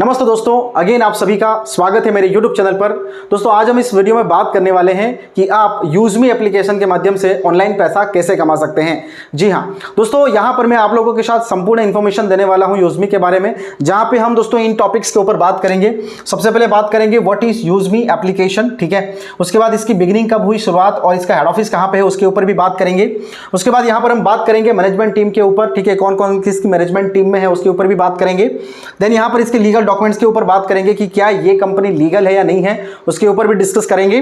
नमस्ते दोस्तों, अगेन आप सभी का स्वागत है मेरे YouTube चैनल पर। दोस्तों आज हम इस वीडियो में बात करने वाले हैं कि आप यूजमी एप्लीकेशन के माध्यम से ऑनलाइन पैसा कैसे कमा सकते हैं। जी हाँ दोस्तों, यहाँ पर मैं आप लोगों के साथ संपूर्ण इन्फॉर्मेशन देने वाला हूँ यूजमी के बारे में, जहाँ पे हम दोस्तों इन टॉपिक्स के ऊपर बात करेंगे। सबसे पहले बात करेंगे व्हाट इज यूजमी एप्लीकेशन, ठीक है। उसके बाद इसकी बिगिनिंग कब हुई, शुरुआत, और इसका हेड ऑफिस कहाँ पे है उसके ऊपर भी बात करेंगे। उसके बाद यहाँ पर हम बात करेंगे मैनेजमेंट टीम के ऊपर, ठीक है, कौन कौन किसकी मैनेजमेंट टीम में है उसके ऊपर भी बात करेंगे। देन यहाँ पर इसके लीगल डॉक्यूमेंट्स के ऊपर बात करेंगे कि क्या ये कंपनी लीगल है या नहीं है, उसके ऊपर भी डिस्कस करेंगे।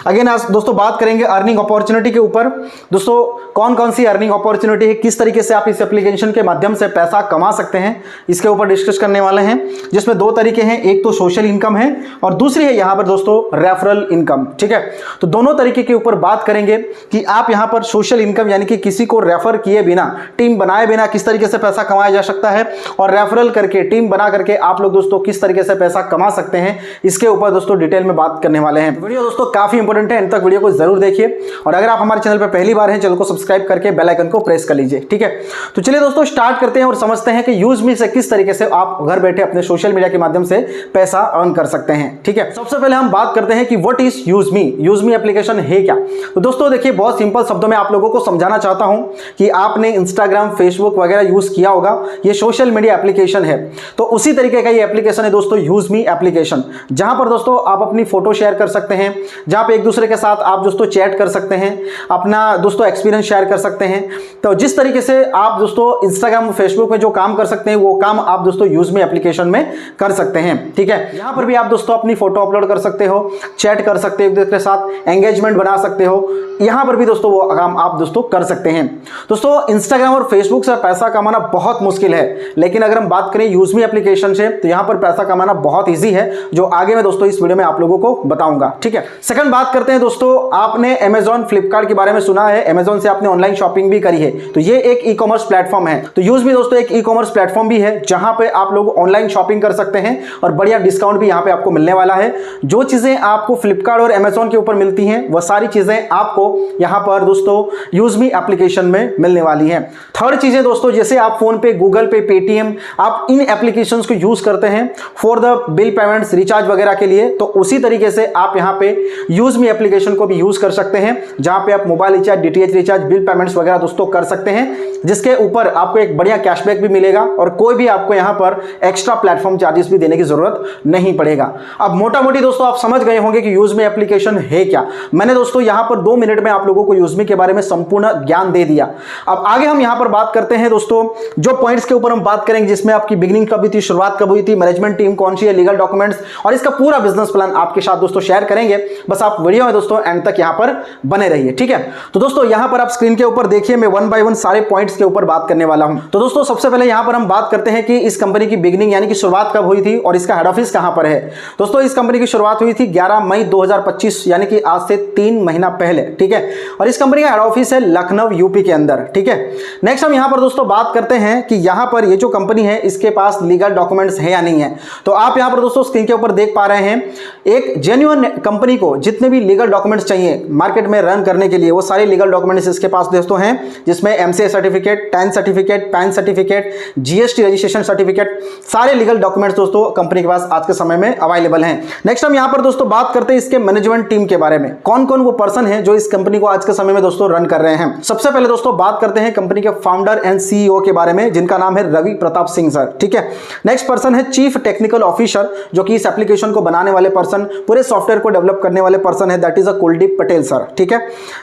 अगेन आज दोस्तों बात करेंगे अर्निंग अपॉर्चुनिटी के ऊपर। दोस्तों कौन कौन सी अर्निंग अपॉर्चुनिटी है, किस तरीके से आप इस एप्लीकेशन के माध्यम से पैसा कमा सकते हैं, इसके ऊपर डिस्कस करने वाले हैं। जिसमें दो तरीके हैं, एक तो सोशल इनकम है और दूसरी है यहाँ पर दोस्तों रेफरल इनकम, ठीक है। तो दोनों तरीके के ऊपर बात करेंगे कि आप यहाँ पर सोशल इनकम यानी कि किसी को रेफर किए बिना, टीम बनाए बिना किस तरीके से पैसा कमाया जा सकता है, और रेफरल करके, टीम बना करके आप लोग दोस्तों किस तरीके से पैसा कमा सकते हैं, इसके ऊपर दोस्तों डिटेल में बात करने वाले हैं। वीडियो दोस्तों काफी इंपॉर्टेंट है, अंत तक वीडियो को जरूर देखिए। और अगर आप हमारे चैनल पर पहली बार हैं, चैनल को सब्सक्राइब करके बेल आइकन को प्रेस कर लीजिए, ठीक है। तो चलिए दोस्तों स्टार्ट करते हैं और समझते हैं कि यूजमी से किस तरीके से आप घर बैठे अपने सोशल मीडिया के माध्यम से पैसा अर्न कर सकते हैं, ठीक है। सबसे पहले हम बात करते हैं कि व्हाट इज यूजमी, यूजमी एप्लीकेशन है क्या। तो दोस्तों देखिए, बहुत सिंपल शब्दों में आप लोगों को समझाना चाहता हूं कि आपने इंस्टाग्राम, फेसबुक वगैरह यूज किया होगा, ये सोशल मीडिया एप्लीकेशन है। तो उसी तरीके का ये एप्लीकेशन है दोस्तों यूजमी एप्लीकेशन, जहां पर दोस्तों आप अपनी फोटो शेयर कर सकते हैं, जहां पे एक दूसरे के साथ आप दोस्तों चैट कर सकते हैं, अपना दोस्तों एक्सपीरियंस शेयर कर सकते हैं। तो जिस तरीके से आप दोस्तों इंस्टाग्राम, फेसबुक में जो काम कर सकते हैं, वो काम आप दोस्तों यूजमी एप्लीकेशन में कर सकते हैं, ठीक है। यहां पर भी आप दोस्तों अपनी फोटो अपलोड कर सकते हो, चैट कर सकते हो एक दूसरे के साथ, एंगेजमेंट बना सकते हो, यहां पर भी दोस्तों वो काम आप दोस्तों कर सकते हैं। दोस्तों इंस्टाग्राम और फेसबुक से पैसा कमाना बहुत मुश्किल है, लेकिन अगर हम बात करें यूजमी एप्लीकेशन से तो यहां पर पैसा कमाना बहुत ईजी है, जो आगे मैं दोस्तों इस वीडियो में आप लोगों को बताऊंगा, ठीक है। सेकंड बात करते हैं दोस्तों, आपने अमेजॉन, फ्लिपकार्ट के बारे में सुना है, अमेजॉन से आपने ऑनलाइन शॉपिंग भी करी है, तो ये एक ई कॉमर्स प्लेटफॉर्म है। तो यूजमी दोस्तों एक ई कॉमर्स प्लेटफॉर्म भी है, जहां पे आप लोग ऑनलाइन शॉपिंग कर सकते हैं और बढ़िया डिस्काउंट भी यहां पे आपको मिलने वाला है। जो चीजें आपको फ्लिपकार्ट और अमेजॉन के ऊपर मिलती हैं, वह सारी चीजें आपको यहां पर दोस्तों यूजमी एप्लीकेशन में मिलने वाली हैं। थर्ड चीजें दोस्तों, जैसे आप फोन पे, गूगल पे, पेटीएम, आप इन एप्लीकेशंस को यूज करते हैं for the bill payments, recharge वगैरह के लिए, तो उसी तरीके से आप यहां पे यूजमी एप्लीकेशन को भी यूज कर सकते हैं, जहां पे आप mobile recharge, DTH recharge, bill payments वगैरह दोस्तों कर सकते हैं, जिसके ऊपर आपको एक बढ़िया कैशबैक भी मिलेगा और कोई भी आपको यहां पर एक्स्ट्रा प्लेटफॉर्म चार्जेस भी देने की जरूरत नहीं पड़ेगा। अब मोटा मोटी दोस्तों आप समझ गए होंगे कि यूजमी एप्लीकेशन है क्या। मैंने दोस्तों यहां पर 2 मिनट में आप लोगों को यूजमी के बारे में संपूर्ण ज्ञान दे दिया। अब आगे हम यहां पर बात करते हैं दोस्तों, जो पॉइंट्स के ऊपर हम बात करेंगे, जिसमें आपकी बिगिनिंग कब हुई थी, शुरुआत कब हुई थी, मैनेजमेंट टीम कौन सी है, लीगल डॉक्यूमेंट्स, और इसका पूरा बिजनेस प्लान आपके साथ दोस्तों शेयर करेंगे। बस आप वीडियो में दोस्तों एंड तक यहां पर बने रहिए, ठीक है। तो दोस्तों यहां पर आप स्क्रीन के ऊपर देखिए, मैं 1 बाय 1 सारे पॉइंट्स के ऊपर बात करने वाला हूं। तो दोस्तों सबसे पहले यहां पर हम बात करते हैं कि इस कंपनी की बिगिनिंग यानी कि शुरुआत कब हुई थी और इसका हेड ऑफिस कहां पर है। दोस्तों इस कंपनी की शुरुआत हुई थी 11 मई 2025 यानी कि आज से 3 महीना पहले, ठीक है। और इस कंपनी का हेड ऑफिस है लखनऊ यूपी के अंदर, ठीक है। नेक्स्ट हम यहां पर दोस्तों बात करते हैं कि यहां पर ये जो कंपनी है, इसके पास लीगल डॉक्यूमेंट्स है या नहीं है। तो आप यहां पर दोस्तों स्क्रीन के ऊपर देख पा रहे हैं, एक जेन्युइन कंपनी को जितने भी लीगल डॉक्यूमेंट्स चाहिए मार्केट में रन करने के लिए, वो सारे लीगल डॉक्यूमेंट्स इसके पास दोस्तों हैं, जिसमें MCA certificate, tan certificate, pan certificate, GST registration certificate, सारे लीगल डॉक्यूमेंट्स दोस्तों कंपनी के पास आज के समय में अवेलेबल हैं। नेक्स्ट हम यहां पर दोस्तों बात करते हैं इसके मैनेजमेंट टीम के बारे में, कौन कौन वो पर्सन है जो इस कंपनी को आज के समय में दोस्तों रन कर रहे हैं। सबसे पहले दोस्तों बात करते हैं कंपनी के फाउंडर एंड सीईओ के बारे में, जिनका नाम है रवि प्रताप सिंह सर, ठीक है। नेक्स्ट पर्सन है चीफ टेक्निकल ऑफिसर, जो कि इस एप्लीकेशन को बनाने वाले पर्सन, पूरे सॉफ्टवेयर को डेवलप करने वाले पर्सन है, that is Kuldeep Patel sir, ठीक है।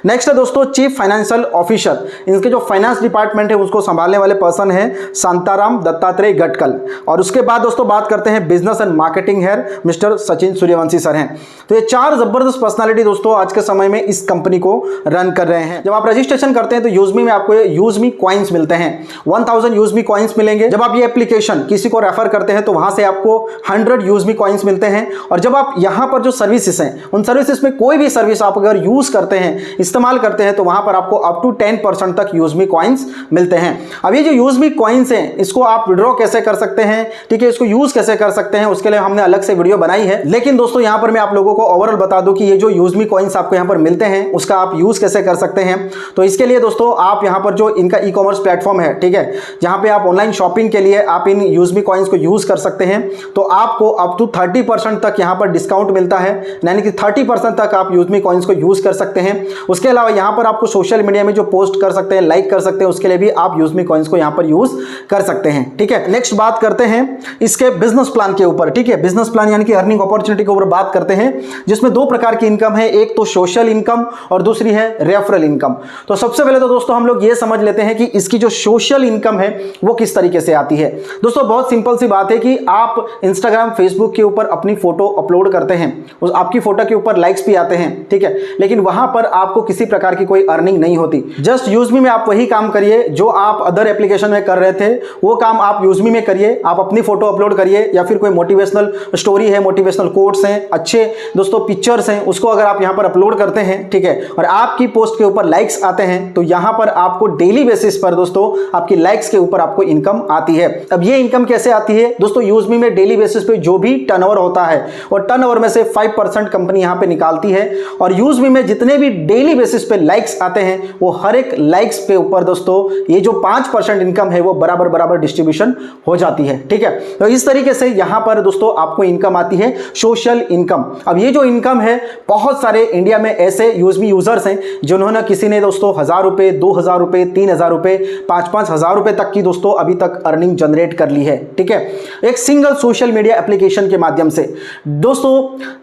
नेक्स्ट है दोस्तों चीफ फाइनेंशियल ऑफिसर, इनके जो फाइनेंस डिपार्टमेंट है उसको संभालने वाले पर्सन है शांताराम दत्तात्रेय गटकल। और उसके बाद दोस्तों बात करते हैं business and marketing head mister Sachin Suryavanshi sir हैं। तो ये 4 जबरदस्त पर्सनालिटी दोस्तों आज के समय में इस कंपनी को रन कर रहे हैं। जब आप रजिस्ट्रेशन करते हैं तो यूजमी में आपको यूजमी कॉइन्स मिलते हैं, 1000 यूजमी कॉइन्स मिलेंगे। जब आप ये एप्लीकेशन किसी को रेफर करते हैं तो वहां से आपको 100 यूजमी कॉइन्स मिलते हैं। और जब आप यहां पर जो सर्विसेज हैं, उन सर्विसेज में कोई भी सर्विस आप अगर यूज करते हैं, इस्तेमाल करते हैं, तो वहां पर आपको अप टू 10% तक यूजमी कॉइन्स मिलते हैं। अब ये जो यूजमी कॉइन्स हैं इसको आप विड्रॉ कैसे कर सकते हैं, ठीक है, इसको यूज कैसे कर सकते हैं, उसके लिए हमने अलग से वीडियो बनाई है। लेकिन दोस्तों यहां पर मैं आप लोगों को ओवरऑल बता दूं कि ये जो यूजमी कॉइन्स आपको यहां पर मिलते हैं उसका आप यूज कैसे कर सकते हैं। तो इसके लिए दोस्तों आप यहां पर जो इनका ई कॉमर्स प्लेटफॉर्म है, ठीक है, जहां पे आप ऑनलाइन शॉपिंग के लिए आप इन यूजमी कॉइन्स को यूज कर सकते हैं, तो आपको अप टू 30% तक यहां पर डिस्काउंट मिलता है, यानी कि 30% तक आप यूजमी कॉइन्स को यूज कर सकते हैं। उसके अलावा यहां पर आपको सोशल मीडिया में जो पोस्ट कर सकते हैं, लाइक कर सकते हैं, उसके लिए भी आप यूजमी कॉइन्स को यहां पर यूज कर सकते हैं, ठीक है। नेक्स्ट बात करते हैं इसके बिजनेस प्लान के ऊपर, ठीक है, बिजनेस प्लान यानी कि अर्निंग अपॉर्चुनिटी के ऊपर बात करते हैं, जिसमें दो प्रकार की इनकम है, एक तो सोशल इनकम और दूसरी है रेफरल इनकम। तो सबसे पहले तो दोस्तों हम लोग ये समझ लेते हैं कि इसकी जो सोशल इनकम है वो किस तरीके से आती है। दोस्तों बहुत सिंपल सी बात है कि आप इंस्टाग्राम फेसबुक के ऊपर अपनी फोटो अपलोड करते हैं, उस आपकी फोटो के ऊपर लाइक्स भी आते हैं, ठीक है, लेकिन वहां पर आपको किसी प्रकार की कोई अर्निंग नहीं होती। जस्ट यूजमी में आप वही काम करिए जो आप अदर एप्लीकेशन में कर रहे थे, वो काम आप यूजमी में करिए। आप अपनी फोटो अपलोड करिए या फिर कोई मोटिवेशनल स्टोरी है, मोटिवेशनल कोट्स हैं, अच्छे दोस्तों पिक्चर्स हैं, उसको अगर आप यहां पर अपलोड करते हैं, ठीक है, और आपकी पोस्ट के ऊपर लाइक्स आते हैं, तो यहां पर आपको डेली बेसिस पर दोस्तों आपकी लाइक्स के ऊपर आपको इनकम आती है। अब ये इनकम कैसे आती है दोस्तों, यूजमी में डेली बेसिस पे जो भी टर्नओवर होता है और टर्नओवर में से 5% कंपनी यहां पे निकालती है, और यूजमी में जितने भी डेली बेसिस पे लाइक्स आते हैं वो हर एक लाइक्स पे ऊपर दोस्तों ये जो 5% इनकम है वो बराबर बराबर डिस्ट्रीब्यूशन हो जाती है, ठीक है। तो इस तरीके से यहां पर दोस्तों आपको इनकम आती है सोशल इनकम। अब ये जो इनकम है, बहुत सारे इंडिया में ऐसे यूजमी यूजर्स हैं जिन्होंने, किसी ने दोस्तों 1000 रुपए, 2000 रुपए, 3000 रुपए, 5-5 हजार रुपए तक की दोस्तों अभी तक अर्निंग जनरेट कर ली है, ठीक है, एक सिंगल सोशल मीडिया एप्लीकेशन के माध्यम से। दोस्तों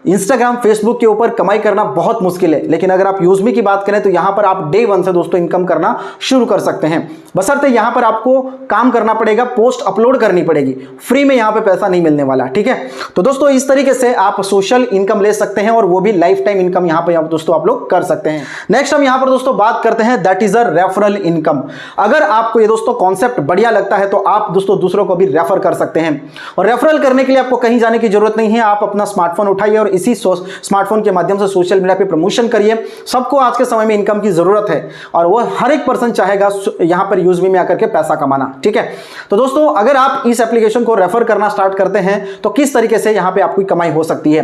इंस्टाग्राम फेसबुक के ऊपर कमाई करना बहुत मुश्किल है, लेकिन अगर आप यूजमी की बात करें तो यहां पर आप डे 1 से दोस्तों इनकम करना शुरू कर सकते हैं। बशर्ते यहां पर आपको काम करना पड़ेगा, पोस्ट अपलोड करनी पड़ेगी, फ्री में यहां पे पैसा नहीं मिलने वाला, ठीक है। तो दोस्तों इस तरीके से आप सोशल इनकम ले सकते हैं और वो भी लाइफ टाइम इनकम यहां पे दोस्तों आप लोग कर सकते हैं। नेक्स्ट हम यहां पर दोस्तों बात करते हैं, that is a referral income. अगर आपको ये दोस्तों कॉन्सेप्ट बढ़िया लगता है तो आप दोस्तों दूसरों को भी रेफर कर सकते हैं, और रेफरल करने के लिए आपको कहीं जाने की जरूरत नहीं है। आप अपना स्मार्टफोन उठाइए और इसी स्मार्टफोन के माध्यम से सोशल मीडिया पे प्रमोशन करिए। सबको आज के समय में इनकम की जरूरत है और वो हर एक पर्सन चाहेगा यहां पर यूजमी में आकर के पैसा कमाना, ठीक है। तो दोस्तों अगर आप इस एप्लीकेशन को रेफर करना स्टार्ट करते हैं तो किस तरीके से यहां पे आपकी कमाई हो सकती है।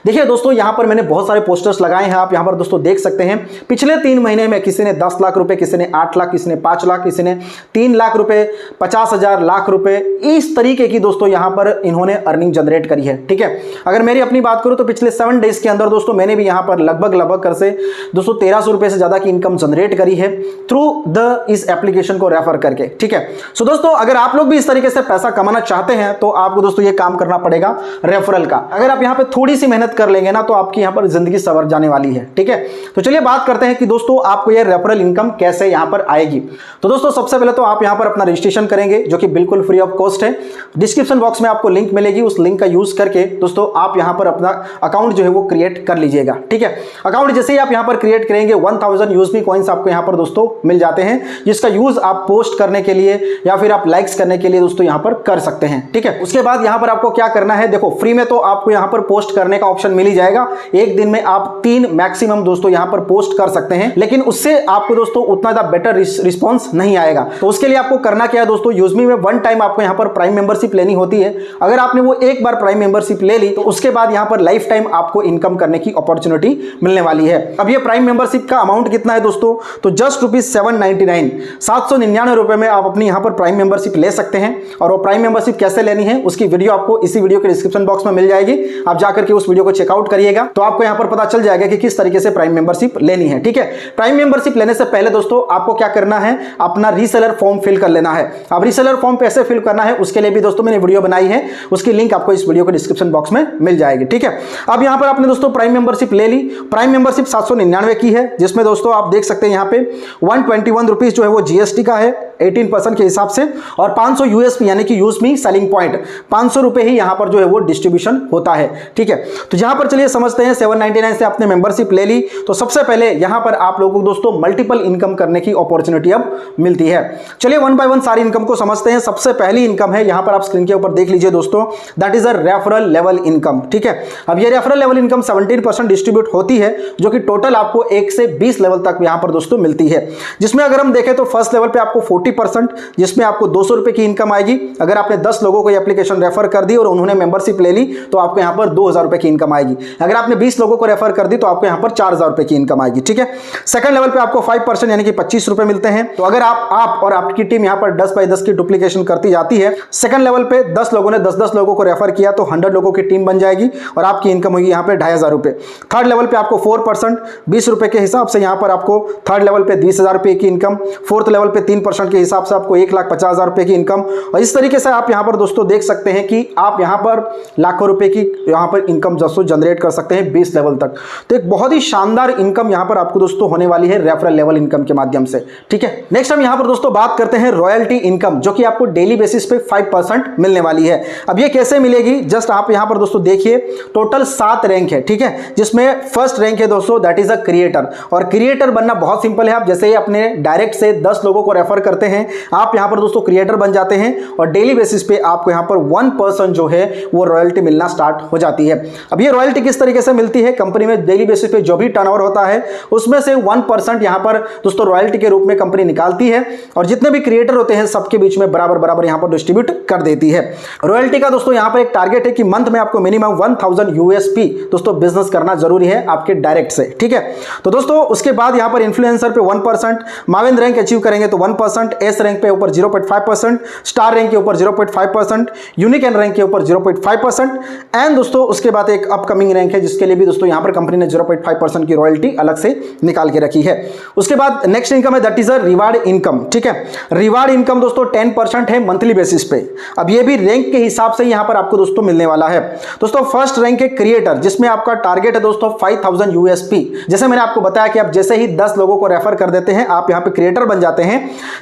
देखिए दोस्तों यहां पर मैंने बहुत सारे पोस्टर्स लगाए हैं, आप यहां पर दोस्तों देख सकते हैं। पिछले 3 महीने में किसी ने 10 लाख रुपए, किसी ने 8 लाख, किसी ने 5 लाख, किसी ने 3 लाख रुपए, 50,000 लाख रुपए, इस तरीके की दोस्तों यहां पर इन्होंने अर्निंग जनरेट करी है, ठीक है। अगर मेरी अपनी बात करूं तो पिछले 7 डेज के अंदर दोस्तों मैंने भी यहां पर लगभग कर से दोस्तों 1300 रुपए से ज्यादा की इनकम जनरेट करी है थ्रू द इस एप्लीकेशन को रेफर करके, ठीक है। सो दोस्तों अगर आप लोग भी इस तरीके से पैसा कमाना चाहते हैं तो आपको दोस्तों ये काम करना पड़ेगा रेफरल का। अगर आप यहां पे थोड़ी सी मेहनत कर लेंगे ना तो आपकी यहां पर जिंदगी सवर जाने वाली है, ठीक है। तो चलिए बात करते हैं कि दोस्तों आपको ये रेफरल इनकम कैसे यहां पर आएगी। तो दोस्तों सबसे पहले तो आप यहां पर अपना रजिस्ट्रेशन करेंगे जो कि बिल्कुल फ्री ऑफ कॉस्ट है। डिस्क्रिप्शन बॉक्स में आपको लिंक मिलेगी, उस लिंक का यूज करके दोस्तों आप यहां पर अपना अकाउंट जो है वो क्रिएट कर लीजिएगा, ठीक है। अकाउंट जैसे ही आप यहां पर क्रिएट करेंगे 1000 यूजमी कॉइन्स आपको यहां पर दोस्तों मिल जाते हैं, जिसका यूज आप पोस्ट करने के लिए या फिर आप लाइक्स करने के लिए दोस्तों यहां पर कर सकते हैं, ठीक है। उसके बाद यहां पर आपको क्या करना है, देखो फ्री में तो आपको यहां पर पोस्ट करने का ऑप्शन मिल ही जाएगा। एक दिन में आप 3 मैक्सिमम दोस्तों यहां पर पोस्ट कर सकते हैं, लेकिन उससे आपको दोस्तों उतना ज्यादा बेटर रिस्पॉन्स नहीं आएगा। तो उसके लिए आपको करना क्या है दोस्तों, यूजमी में 1 टाइम आपको यहां पर प्राइम मेंबरशिप लेनी होती है। अगर आपने वो एक बार प्राइम मेंबरशिप ले ली तो उसके बाद यहां पर लाइफ टाइम आपको इनकम करने की अपॉर्चुनिटी मिलने वाली है। अब ये प्राइम मेंबरशिप का अमाउंट कितना है दोस्तों, तो जस्ट ₹799 799 रुपए में आप अपनी यहां पर प्राइम मेंबरशिप ले सकते हैं। और वो प्राइम मेंबरशिप कैसे लेनी है उसकी वीडियो आपको इसी वीडियो के डिस्क्रिप्शन बॉक्स में मिल जाएगी, आप जाकर के उस वीडियो को चेकआउट करिएगा तो आपको यहां पर पता चल जाएगा कि किस तरीके से प्राइम मेंबरशिप लेनी है, ठीक है। प्राइम मेंबरशिप लेने से पहले दोस्तों आपको क्या करना है, अपना रीसेलर फॉर्म फिल कर लेना है। अब रीसेलर फॉर्म कैसे फिल करना है उसके लिए भी दोस्तों मैंने वीडियो बनाई है, उसकी लिंक आपको इस वीडियो के डिस्क्रिप्शन बॉक्स में मिल जाएगी, ठीक है। अब यहां पर आपने दोस्तों प्राइम मेंबरशिप ले ली। प्राइम मेंबरशिप 799 की है, जिसमें दोस्तों आप देख सकते हैं यहां पे 121 रुपीज जो है वो जीएसटी का है 18% के हिसाब से, और 500 यूएसपी यानी कि यूजमी सेलिंग पॉइंट 500 रुपए ही यहां पर जो है वो डिस्ट्रीब्यूशन होता है, ठीक है। तो यहां पर चलिए समझते हैं 799 से आपने मेंबरशिप ले ली तो सबसे पहले यहां पर आप लोगों को दोस्तों मल्टीपल इनकम करने की अपॉर्चुनिटी अब मिलती है। चलिए 1 बाय 1 सारी इनकम को समझते हैं। सबसे पहली इनकम है, यहां पर आप स्क्रीन के ऊपर देख लीजिए दोस्तों, that is a referral level income, ठीक है। अब ये रेफरल लेवल इनकम 17% डिस्ट्रीब्यूट होती है, जो कि टोटल आपको 1 से 20 लेवल तक यहां पर दोस्तों मिलती है, जिसमें अगर हम देखें तो फर्स्ट लेवल पे आपको 40%, जिसमें आपको 200 रुपए की इनकम आएगी। अगर आपने 10 लोगों को ये एप्लीकेशन रेफर कर दी और उन्होंने मेंबरशिप ले ली तो आपको यहाँ पर 2000 रुपए की इनकम आएगी। अगर आपने 20 लोगों को रेफर कर दी तो आपको यहाँ पर 4000 रुपए की इनकम आएगी। ठीक है, सेकंड लेवल पे आपको 5% यानी कि 25 रुपए मिलते हैं। तो अगर आप और आपकी टीम यहाँ पर 10 बाई 10 की डुप्लीकेशन करती जाती है, सेकंड लेवल पे 10 लोगों ने 10-10 लोगों को रेफर किया तो 100 लोगों की टीम बन जाएगी और आपकी इनकम होगी यहाँ पे 2500 रुपए। थर्ड लेवल पे आपको 4% 20 रुपए के हिसाब से यहाँ पर आपको थर्ड लेवल पे 20,000 रुपए की इनकम। फोर्थ लेवल पे 3% के हिसाब से आपको 1,50,000 रुपए की इनकम। और इस तरीके से आप यहाँ पर दोस्तों देख सकते हैं कि आप यहाँ पर लाखों रुपए की यहाँ पर इनकम दोस्तों जनरेट कर सकते हैं 20 लेवल तक। तो एक बहुत ही शानदार इनकम यहाँ पर आपको दोस्तों होने वाली है रेफरल लेवल इनकम के माध्यम से। ठीक है, नेक्स्ट हम यहाँ पर दोस्तों बात करते हैं रॉयल्टी इनकम, जो कि आपको डेली बेसिस पे 5% मिलने वाली है। अब ये कैसे मिलेगी, जस्ट आप यहाँ पर दोस्तों देखिए, टोटल 7 रैंक है। ठीक है, जिसमें फर्स्ट रैंक है दोस्तों दैट इज अ क्रिएटर। और क्रिएटर बनना बहुत सिंपल है, आप जैसे ही अपने डायरेक्ट से 10 लोगों को रेफर करते हैं आप यहाँ पर दोस्तों क्रिएटर बन जाते हैं और डेली बेसिस पे आपको यहाँ पर 1% जो है वो रॉयल्टी मिलना स्टार्ट हो जाती है। अब ये रॉयल्टी किस तरीके से मिलती है, कंपनी में डेली बेसिस पे जो भी टर्नओवर होता है उसमें से 1% यहाँ पर दोस्तों रॉयल्टी के रूप में कंपनी निकालती है और जितने भी क्रिएटर होते हैं सबके बीच में बराबर बराबर यहाँ पर डिस्ट्रीब्यूट कर देती है। रॉयल्टी का दोस्तों यहाँ पर एक टारगेट है कि मंथ में आपको मिनिमम 1000 यूएसपी दोस्तों बिजनेस करना जरूरी है आपके डायरेक्ट से। ठीक है, तो दोस्तों उसके बाद यहाँ पर इन्फ्लुएंसर पे 1%, माविन रैंक अचीव करेंगे तो 1%, एस रैंक पे ऊपर 0.5%, स्टार रैंक के ऊपर 0.5%, यूनिक रैंक के ऊपर 0.5% एंड दोस्तों उसके बाद एक अपकमिंग रैंक है जिसके लिए भी दोस्तों यहाँ पर कंपनी ने 0.5% की रॉयल्टी अलग से निकाल के रखी है। उसके बाद नेक्स्ट इनकम है that is a reward income. ठीक है, रिवार्ड इनकम दोस्तों 10% है मंथली बेसिस पे। अब ये भी रैंक के हिसाब से यहाँ पर आपको दोस्तों मिलने वाला है। दोस्तों फर्स्ट रैंक है क्रिएटर, जिसमें आपका टारगेट है दोस्तों 5000 यूएसपी। जैसे मैंने आपको बताया कि आप जैसे ही 10 लोगों को रेफर कर देते हैं आप यहाँ पे क्रिएटर बन जाते हैं।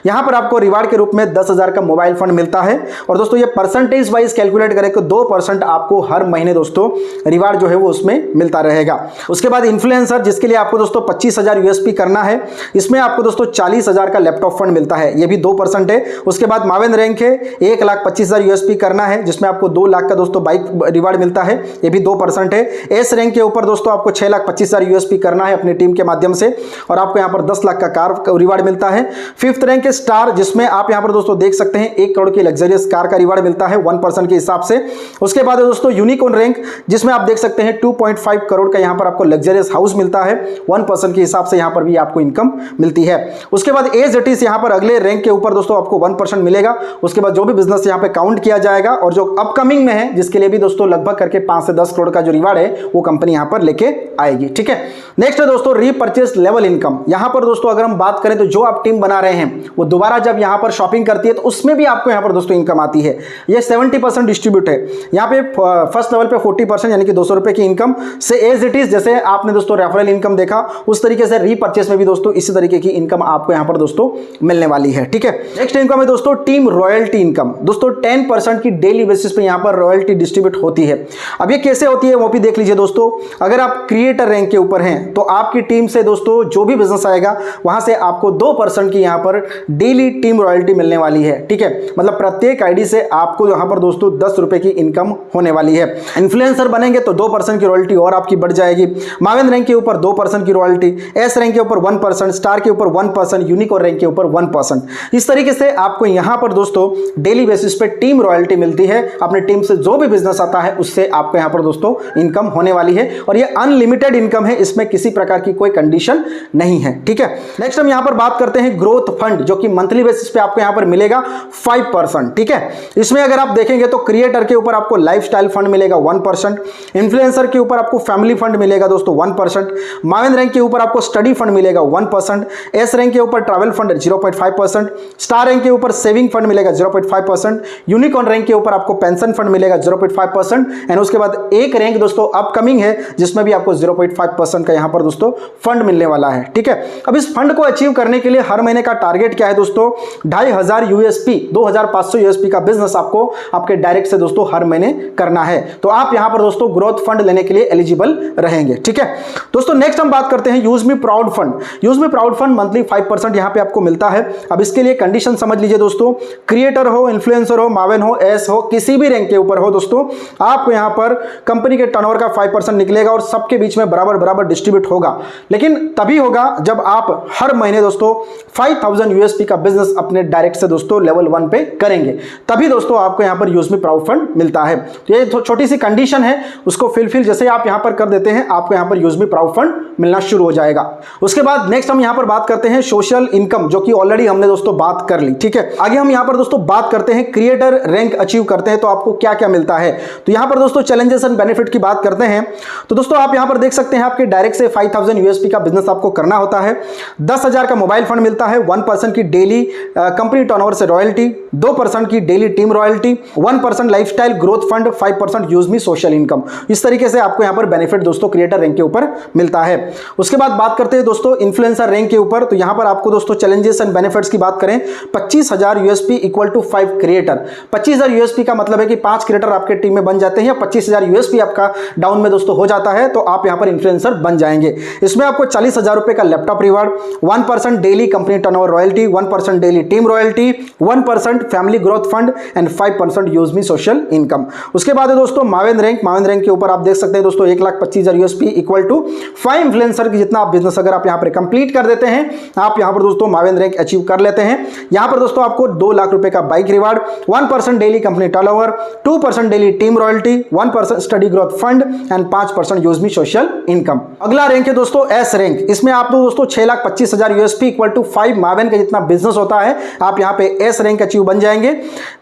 यहाँ पर आपको रिवार्ड के रूप में 10,000 का मोबाइल फंड मिलता है और दोस्तों ये परसेंटेज वाइज कैलकुलेट करें तो 2% आपको हर महीने दोस्तों रिवार्ड जो है वो उसमें मिलता रहेगा। उसके बाद इन्फ्लुएंसर, जिसके लिए आपको दोस्तों 25,000 यूएसपी करना है, इसमें आपको दोस्तों 40,000 का लैपटॉप फंड मिलता है, ये भी 2% है। उसके बाद माविन रैंक है 1,25,000 यूएसपी करना है जिसमें आपको 2 लाख का दोस्तों बाइक रिवार्ड मिलता है, ये भी 2% है। एस रैंक के ऊपर दोस्तों आपको 6,25,000 यूएसपी करना है अपनी टीम के माध्यम से और आपको यहाँ पर 10 लाख का कार रिवार्ड मिलता है। फिफ्थ रैंक है स्टार, जिसमें आप यहाँ पर दोस्तों देख सकते हैं 1 करोड़ की लग्जरियस कार का रिवार्ड मिलता है 1% के हिसाब से। उसके बाद दोस्तों यूनिकॉर्न रैंक, जिसमें आप देख सकते हैं 2.5 करोड़ का यहाँ पर आपको लग्जरियस हाउस मिलता है 1% के हिसाब से यहाँ पर भी आपको इनकम मिलती है। उसके बाद एज इट इज यहाँ पर अगले रैंक के ऊपर दोस्तों आपको 1% मिलेगा। उसके बाद जो भी बिजनेस यहाँ पे काउंट किया जाएगा और जो अपकमिंग में है जिसके लिए भी दोस्तों लगभग करके 5 से 10 करोड़ का जो रिवार्ड है वो कंपनी यहाँ पर लेके आएगी। ठीक है, नेक्स्ट है दोस्तों रीपर्चेस लेवल इनकम। यहाँ पर दोस्तों अगर हम बात करें तो जो आप टीम बना रहे हैं वो दोबारा जब यहाँ पर शॉपिंग करती है तो उसमें भी आपको यहाँ पर दोस्तों इनकम आती है। ये 70% डिस्ट्रीब्यूट है। यहाँ पे फर्स्ट लेवल पे 40% यानी कि 200 रुपए की इनकम से एज इट इज, जैसे आपने दोस्तों रेफरल इनकम देखा उस तरीके से रीपर्चेस में भी दोस्तों इसी तरीके की इनकम आपको यहाँ पर दोस्तों मिलने वाली है। ठीक है, नेक्स्ट इनकम है दोस्तों टीम रॉयल्टी इनकम। दोस्तों 10% की डेली बेसिस पे यहाँ पर रॉयल्टी डिस्ट्रीब्यूट होती है। अब ये कैसे होती है वो भी देख लीजिए दोस्तों। अगर आप क्रिएटर रैंक के ऊपर हैं तो आपकी टीम से दोस्तों जो भी बिजनेस आएगा वहां से आपको 2% की यहाँ पर डेली टीम रॉयल्टी मिलने वाली है। ठीक है, मतलब प्रत्येक आईडी से आपको यहाँ पर दोस्तों 10 रुपए की इनकम होने वाली है। इन्फ्लुएंसर बनेंगे तो 2% की रॉयल्टी और आपकी बढ़ जाएगी। माविन रैंक के ऊपर 2% की रॉयल्टी, एस रैंक के ऊपर 1%, स्टार के ऊपर 1%, यूनिकॉर्न रैंक के ऊपर 1%। इस तरीके से आपको यहाँ पर दोस्तों डेली बेसिस पे टीम रॉयल्टी मिलती है। अपनी टीम से जो भी बिजनेस आता है उससे आपको यहाँ पर दोस्तों इनकम होने वाली है और ये अनलिमिटेड इनकम है, इसमें किसी प्रकार की कोई कंडीशन नहीं है। ठीक है, नेक्स्ट हम यहाँ पर बात करते हैं ग्रोथ फंड, जो कि मंथली बेसिस पे आपको यहाँ पर मिलेगा 5%। ठीक है, इसमें अगर आप देखेंगे तो क्रिएटर के ऊपर आपको लाइफस्टाइल फंड मिलेगा 1%, इन्फ्लुएंसर के ऊपर आपको फैमिली फंड मिलेगा दोस्तों 1%, माविन रैंक के ऊपर आपको स्टडी फंड मिलेगा 1%, एस रैंक के ऊपर ट्रैवल फंड 0.5%, स्टार रैंक के ऊपर सेविंग फंड मिलेगा 0.5%, यूनिकॉर्न रैंक के ऊपर आपको पेंशन फंड मिलेगा 0.5% एंड उसके बाद एक रैंक दोस्तों अपकमिंग है जिसमें भी आपको 0.5% का यहाँ पर दोस्तों फंड मिलने वाला है। ठीक है, अब इस फंड को अचीव करने के लिए हर महीने का टारगेट क्या है दोस्तों, 2500 यूएसपी 2500 यूएसपी का बिजनेस आपको आपके डायरेक्ट से दोस्तों हर महीने करना है। तो आप यहां पर दोस्तों ग्रोथ फंड लेने के लिए एलिजिबल रहेंगे। ठीक है दोस्तों, नेक्स्ट हम बात करते हैं use me proud fund. Use me proud fund monthly 5% यहां पे आपको मिलता है। अब इसके लिए कंडीशन समझ लीजिए दोस्तों, क्रिएटर हो, इन्फ्लुएंसर हो, माविन हो, एस हो, किसी भी रैंक के ऊपर हो दोस्तों, आपको यहां पर कंपनी के टर्नओवर का 5% निकलेगा और सबके बीच में बराबर बराबर डिस्ट्रीब्यूट होगा। लेकिन तभी होगा जब आप हर महीने दोस्तों 5000 यूएसपी का बिजनेस अपने डायरेक्ट से दोस्तों लेवल 1 पे करेंगे, तभी दोस्तों आपको यहां पर यूजमी प्राउड फंड मिलता है। तो ये छोटी सी कंडीशन है, उसको फिलफिल जैसे आप यहां पर कर देते हैं, आपको यहां पर यूजमी प्राउड फंड मिलना शुरू हो जाएगा। उसके बाद नेक्स्ट हम यहां पर बात करते हैं सोशल इनकम, जो कि ऑलरेडी हमने दोस्तों बात कर ली, ठीक है। आगे हम यहां पर दोस्तों बात करते हैं क्रिएटर रैंक अचीव करते हैं तो आपको क्या क्या मिलता है। तो यहां पर दोस्तों चैलेंजेस एंड बेनिफिट की बात करते हैं तो दोस्तों आप यहां पर देख सकते हैं, आपके डायरेक्ट से 5000 यूएसपी का बिजनेस आपको करना होता है। 10,000 का मोबाइल फंड मिलता है, 1% की डेली कंपनी टर्नओवर से रॉयल्टी, 2% की daily team royalty, 1% lifestyle growth fund, 5% यूजमी सोशल इनकम। इस तरीके से आपको यहां पर बेनिफिट दोस्तों क्रिएटर रैंक के ऊपर मिलता है। उसके बाद बात करते हैं दोस्तों इन्फ्लुएंसर रैंक के ऊपर। तो यहां पर आपको दोस्तों चैलेंजेस एंड बेनिफिट्स की बात करें, 25,000 USP equal to 5 creator. 25,000 USP का मतलब है कि 5 क्रिएटर आपके टीम में बन जाते हैं, या 25,000 यूएसपी आपका डाउन में दोस्तों हो जाता है तो आप यहां पर इन्फ्लुएंसर बन जाएंगे। इसमें आपको 40,000 रुपए का laptop reward, 1% daily company turnover royalty, 1% daily team royalty, 1% family growth fund and 5% यूजमी सोशल इनकम। उसके बाद है दोस्तों मावेन रैंक। मावेन रैंक के ऊपर आप देख सकते हैं दोस्तों 1,25,000 यूएसपी इक्वल टू 5 इन्फ्लुएंसर की जितना आप बिजनेस अगर आप यहां पर कंप्लीट कर देते हैं, आप यहां पर दोस्तों मावेन रैंक अचीव कर लेते हैं। यहां पर दोस्तों आपको 2 लाख रुपए का bike reward, 1% daily company turnover, 2% daily team royalty, 1% study growth fund and 5% यूजमी सोशल इनकम। अगला रैंक है दोस्तों एस रैंक। इसमें आप दोस्तों 6,25,000 यूएसपी इक्वल टू 5 मावेन का जितना बिजनेस होता है, आप यहां पे एस रैंक अचीव बन जाएंगे।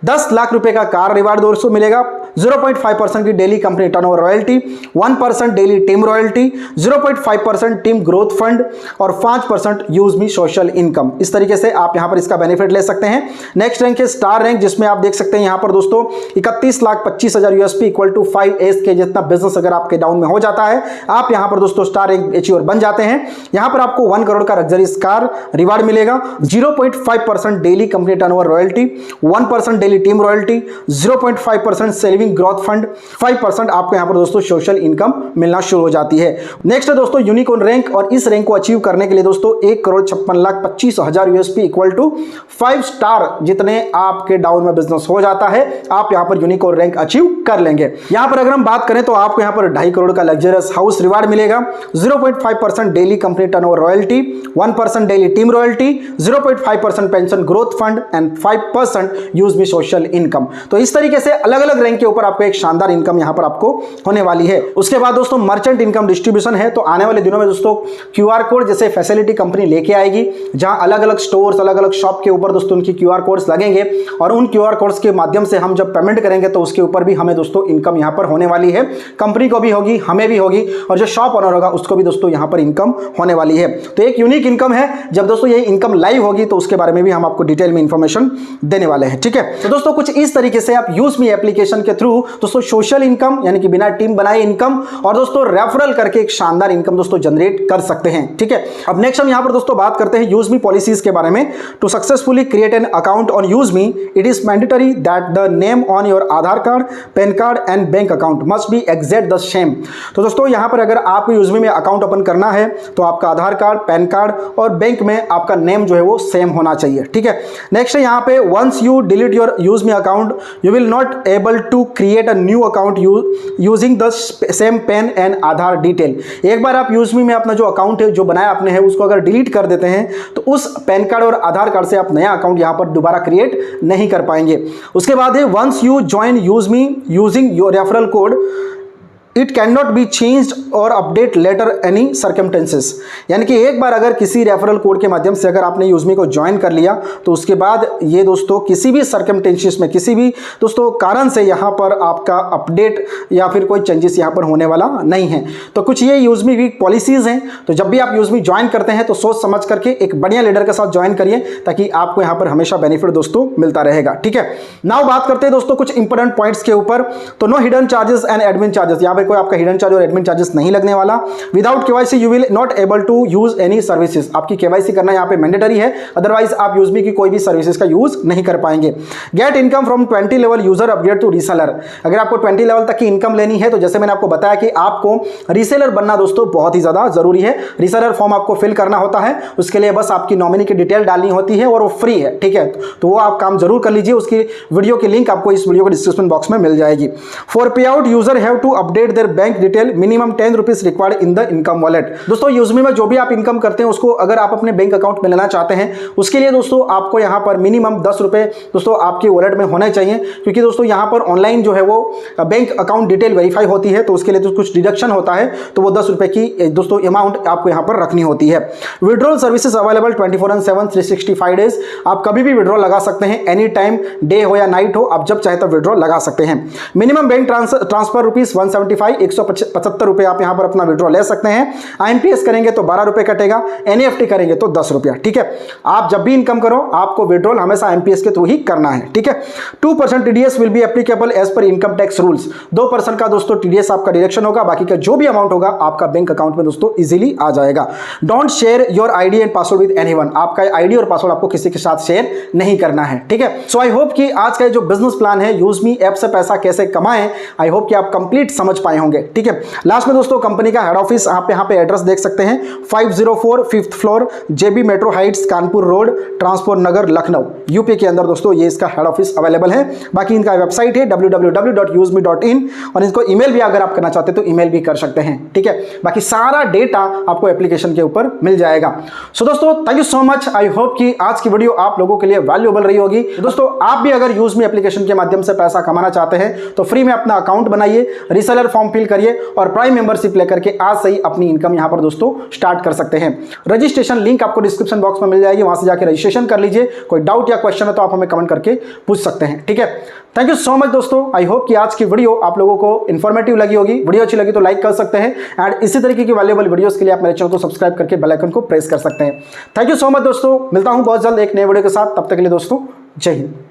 10 लाख रुपए का कार रिवार्ड दोस्तों मिलेगा, 0.5% की daily company turnover royalty, 1% daily team royalty, 0.5% team growth fund और 5% यूजमी सोशल इनकम। इस तरीके से आप यहां पर इसका बेनिफिट ले सकते हैं। नेक्स्ट रैंक है स्टार रैंक, जिसमें आप देख सकते हैं यहां पर दोस्तों 31,25,000 यूएसपी इक्वल टू 5 के जितना बिजनेस अगर आपके डाउन में हो जाता है, आप यहां पर दोस्तों स्टार रैंक अचीवर बन जाते हैं। यहां पर आपको 1 करोड़ का लग्जरीज कार रिवार्ड मिलेगा, 0.5% daily company turnover royalty, 1% daily team royalty, 0.5% saving growth fund, 5% आपको यहां पर दोस्तों सोशल इनकम मिलना शुरू हो जाती है। नेक्स्ट है दोस्तों यूनिकॉर्न रैंक, और इस रैंक को अचीव करने के लिए दोस्तों 1,56,25,000 यूएसपी इक्वल टू 5 स्टार जितने आपके डाउन में बिजनेस हो जाता है, आप यहां पर यूनिकॉर्न रैंक अचीव कर लेंगे। यहां पर अगर हम बात करें तो आपको यहां पर 2.5 करोड़ का लग्जरियस हाउस रिवार्ड मिलेगा, 0.5% daily company turnover royalty, 1% daily team royalty, 0.5% pension growth fund and 5% यूजमी सोशल इनकम। तो इस तरीके से अलग अलग रैंक के ऊपर आपको एक शानदार इनकम यहां पर आपको होने वाली है। उसके बाद दोस्तों मर्चेंट इनकम डिस्ट्रीब्यूशन है। तो आने वाले दिनों में दोस्तों क्यूआर कोड जैसे फैसिलिटी कंपनी लेके आएगी, जहां अलग अलग स्टोर्स अलग अलग शॉप के ऊपर दोस्तों उनकी क्यूआर कोड्स लगेंगे, और उन क्यूआर कोड्स के माध्यम से हम जब पेमेंट करेंगे तो उसके ऊपर भी हमें दोस्तों इनकम यहां पर होने वाली है। कंपनी को भी होगी, हमें भी होगी, और जो शॉप ओनर होगा उसको भी दोस्तों यहां पर इनकम होने वाली है। तो एक यूनिक इनकम है। जब दोस्तों ये इनकम लाइव होगी तो उसके बारे में भी हम आपको डिटेल में इंफॉर्मेशन देने वाले हैं, ठीक है। तो दोस्तों कुछ इस तरीके से आप यूजमी एप्लीकेशन के थ्रू दोस्तों सोशल इनकम यानी कि बिना टीम बनाए इनकम, और दोस्तों रेफरल करके एक शानदार इनकम दोस्तों जनरेट कर सकते हैं, ठीक है। अब नेक्स्ट हम यहां पर दोस्तों बात करते हैं यूजमी पॉलिसीज के बारे में। To successfully create an account on यूजमी, it is mandatory that the name on your Aadhaar card, PAN card and bank account must be exact the same. तो दोस्तों यहां पर अगर आपको यूजमी में अकाउंट ओपन करना है तो आपका आधार कार्ड, पैन कार्ड और बैंक में आपका नेम जो है वो सेम होना चाहिए, ठीक है। नेक्स्ट है यहां पे वंस यू डिलीट योर यूजमी account, you will not able to create a new account using the same PAN and Aadhaar detail. एक बार आप यूजमी में अपना जो अकाउंट है जो बनाया आपने है उसको अगर डिलीट कर देते हैं तो उस पैन कार्ड और आधार कार्ड से आप नया अकाउंट यहां पर दोबारा क्रिएट नहीं कर पाएंगे। उसके बाद है वंस यू ज्वाइन यूजमी using your referral code, it can not be changed or update later any circumstances. यानी कि एक बार अगर किसी रेफरल कोड के माध्यम से अगर आपने यूजमी को ज्वाइन कर लिया तो उसके बाद ये दोस्तों किसी भी सर्कमस्टेंसेस में किसी भी दोस्तों कारण से यहाँ पर आपका अपडेट या फिर कोई चेंजेस यहाँ पर होने वाला नहीं है। तो कुछ ये यूजमी वीक पॉलिसीज हैं। तो जब भी आप यूजमी ज्वाइन करते हैं तो सोच समझ करके एक बढ़िया लीडर के साथ ज्वाइन करिए ताकि आपको यहाँ पर हमेशा बेनिफिट दोस्तों मिलता रहेगा, ठीक है। नाउ बात करते हैं दोस्तों कुछ इंपॉर्टेंट पॉइंट्स के ऊपर। तो no hidden charges and admin charges, यहाँ पर कोई आपका हिडन चार्ज और एडमिन चार्जेस नहीं लगने वाला। Without KYC you will not able to use any services, आपकी केवाईसी करना यहाँ पे मैंडेटरी है, अदरवाइज आप यूजमी की कोई भी सर्विसेज का यूज नहीं कर पाएंगे। Get income from 20 level user upgrade to reseller, अगर आपको 20 लेवल तक की इनकम लेनी है तो जैसे मैंने आपको बताया कि आपको रीसेलर बनना दोस्तों बहुत ही ज्यादा जरूरी है। रीसेलर फॉर्म आपको फिल करना होता है, उसके लिए बस आपकी नॉमिनी की डिटेल डालनी होती है और वो फ्री है, ठीक है। तो वो आप काम जरूर कर लीजिए, उसकी वीडियो की लिंक आपको इस वीडियो के डिस्क्रिप्शन बॉक्स में मिल जाएगी। For pay out user have to update their bank detail, minimum 10 rupees required in the income wallet. दोस्तों यूजमी में जो भी आप इनकम करते हैं उसको अगर आप अपने बैंक अकाउंट में लेना चाहते हैं उसके लिए दोस्तों आपको यहाँ पर मिनिमम 10 रुपए दोस्तों आपकी वॉलेट में होने चाहिए, क्योंकि दोस्तों यहाँ पर ऑनलाइन जो है वो बैंक अकाउंट डिटेल वेरीफाई होती है, तो उसके लिए तो कुछ डिडक्शन होता है, तो वो 10 रुपए की दोस्तों अमाउंट आपको यहाँ पर रखनी होती है। विड्रॉल सर्विसेज अवेलेबल 24/7 365 डेज, आप कभी भी विड्रॉल लगा सकते हैं, एनी टाइम, डे हो या नाइट हो, आप जब चाहे तब विड्रॉल लगा सकते हैं। मिनिमम बैंक ट्रांसफर रुपीज 175 175 रुपए आप यहाँ पर अपना विड्रॉल ले सकते हैं। IMPS करेंगे तो 12 रुपए कटेगा, NEFT करेंगे तो 10 रुपया। ठीक है, आप जब भी इनकम करो आपको विड्रॉल हमेशा IMPS के थ्रू ही करना है। ठीक है, 2% TDS will be applicable as per income tax rules, 2% का दोस्तों TDS आपका डिडक्शन होगा, बाकी का जो भी अमाउंट होगा आपका बैंक अकाउंट में दोस्तों इजीली आ जाएगा। Don't share your ID and password with anyone, आपका ID और पासवर्ड आपको किसी के साथ शेयर नहीं करना है। ठीक है, सो आई होप कि आज का जो बिजनेस प्लान है यूजमी ऐप से पैसा कैसे कमाएं, आई होप कि आप कंप्लीट समझ पाए होंगे। ठीक है, लास्ट में दोस्तों कंपनी का हेड ऑफिस आप यहाँ पे एड्रेस देख सकते हैं, 504 5th floor JB metro heights Kanpur road transport Nagar Lucknow UP के अंदर दोस्तों ये इसका हेड ऑफिस अवेलेबल है। बाकी इनका वेबसाइट है www.usme.in और इनको ईमेल भी अगर आप करना चाहते हैं तो ईमेल भी कर सकते हैं। ठीक है, बाकी सारा डेटा आपको एप्लीकेशन के ऊपर मिल जाएगा। सो दोस्तों thank you so much, I hope कि आज की वीडियो आप लोगों के लिए वैल्यूएबल रही होगी। दोस्तों आप भी अगर यूजमी एप्लीकेशन के माध्यम से पैसा कमाना चाहते हैं तो फ्री में अपना अकाउंट बनाइए, रीसेलर फॉर्म फिल करिए और प्राइम मेंबरशिप लेकर के आज से ही अपनी इनकम यहां पर दोस्तों स्टार्ट कर सकते हैं। रजिस्ट्रेशन लिंक आपको डिस्क्रिप्शन बॉक्स में मिल जाएगी, वहां से जाकर रजिस्ट्रेशन कर लीजिए। कोई डाउट या क्वेश्चन है तो आप हमें कमेंट करके पूछ सकते हैं। ठीक है, थैंक यू सो मच दोस्तों, आई होप कि आज की वीडियो आप लोगों को इन्फॉर्मेटिव लगी होगी। वीडियो अच्छी लगी तो लाइक कर सकते हैं एंड इसी तरीके की वैल्यूएबल वीडियोस के लिए आप मेरे चैनल को सब्सक्राइब करके बेल आइकन को प्रेस कर सकते हैं। थैंक यू सो मच दोस्तों, मिलता हूं बहुत जल्द एक नए वीडियो के साथ, तब तक के लिए दोस्तों जय हिंद।